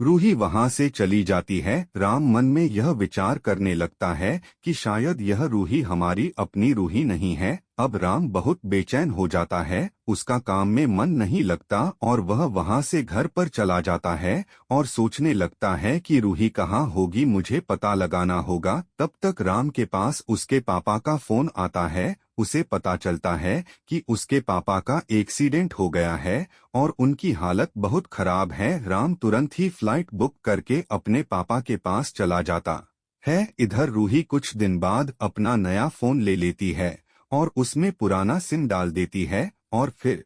रूही वहां से चली जाती है। राम मन में यह विचार करने लगता है कि शायद यह रूही हमारी अपनी रूही नहीं है। अब राम बहुत बेचैन हो जाता है, उसका काम में मन नहीं लगता और वह वहां से घर पर चला जाता है और सोचने लगता है कि रूही कहाँ होगी, मुझे पता लगाना होगा। तब तक राम के पास उसके पापा का फोन आता है। उसे पता चलता है कि उसके पापा का एक्सीडेंट हो गया है और उनकी हालत बहुत खराब है। राम तुरंत ही फ्लाइट बुक करके अपने पापा के पास चला जाता है। इधर रूही कुछ दिन बाद अपना नया फोन ले लेती है और उसमें पुराना सिम डाल देती है और फिर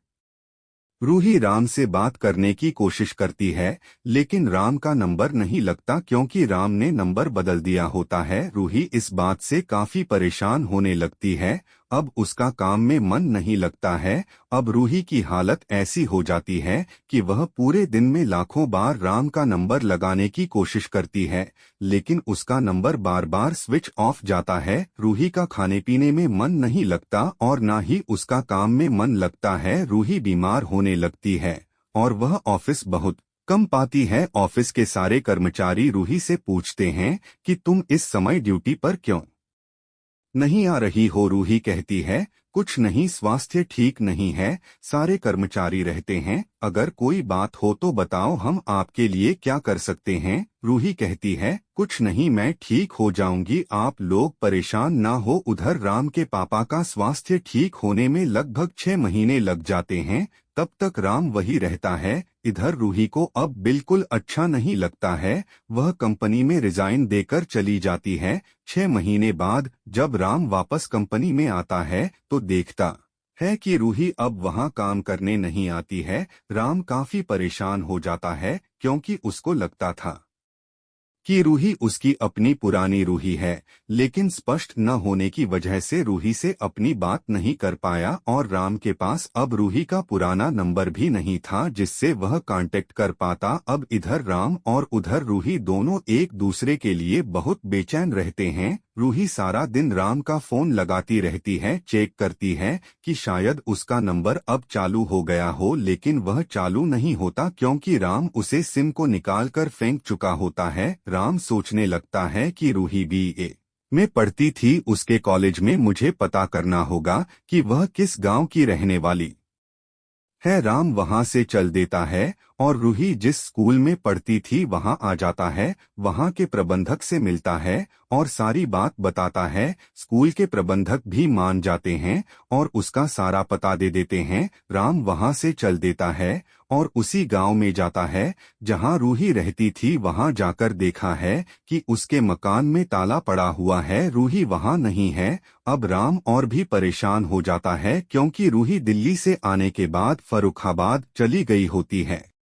रूही राम से बात करने की कोशिश करती है, लेकिन राम का नंबर नहीं लगता क्योंकि राम ने नंबर बदल दिया होता है। रूही इस बात से काफी परेशान होने लगती है। अब उसका काम में मन नहीं लगता है। अब रूही की हालत ऐसी हो जाती है कि वह पूरे दिन में लाखों बार राम का नंबर लगाने की कोशिश करती है, लेकिन उसका नंबर बार बार स्विच ऑफ जाता है। रूही का खाने पीने में मन नहीं लगता और ना ही उसका काम में मन लगता है। रूही बीमार होने लगती है और वह ऑफिस बहुत कम पाती है। ऑफिस के सारे कर्मचारी रूही से पूछते हैं कि तुम इस समय ड्यूटी पर क्यों नहीं आ रही हो। रूही कहती है, कुछ नहीं, स्वास्थ्य ठीक नहीं है। सारे कर्मचारी रहते हैं, अगर कोई बात हो तो बताओ, हम आपके लिए क्या कर सकते हैं। रूही कहती है, कुछ नहीं, मैं ठीक हो जाऊंगी, आप लोग परेशान ना हो। उधर राम के पापा का स्वास्थ्य ठीक होने में लगभग 6 महीने लग जाते हैं। तब तक राम वही रहता है। इधर रूही को अब बिल्कुल अच्छा नहीं लगता है। वह कंपनी में रिजाइन देकर चली जाती है। 6 महीने बाद जब राम वापस कंपनी में आता है तो देखता है कि रूही अब वहां काम करने नहीं आती है। राम काफी परेशान हो जाता है क्योंकि उसको लगता था कि रूही उसकी अपनी पुरानी रूही है, लेकिन स्पष्ट न होने की वजह से रूही से अपनी बात नहीं कर पाया और राम के पास अब रूही का पुराना नंबर भी नहीं था जिससे वह कांटेक्ट कर पाता। अब इधर राम और उधर रूही दोनों एक दूसरे के लिए बहुत बेचैन रहते हैं। रूही सारा दिन राम का फोन लगाती रहती है, चेक करती है कि शायद उसका नंबर अब चालू हो गया हो, लेकिन वह चालू नहीं होता क्योंकि राम उसे सिम को निकालकर फेंक चुका होता है। राम सोचने लगता है कि रूही बीए में पढ़ती थी, उसके कॉलेज में मुझे पता करना होगा कि वह किस गांव की रहने वाली है। राम वहां से चल देता है और रूही जिस स्कूल में पढ़ती थी वहां आ जाता है। वहां के प्रबंधक से मिलता है और सारी बात बताता है। स्कूल के प्रबंधक भी मान जाते हैं और उसका सारा पता दे देते हैं। राम वहां से चल देता है और उसी गांव में जाता है जहां रूही रहती थी। वहां जाकर देखा है कि उसके मकान में ताला पड़ा हुआ है, रूही वहां नहीं है। अब राम और भी परेशान हो जाता है क्योंकि रूही दिल्ली से आने के बाद फर्रुखाबाद चली गई होती है।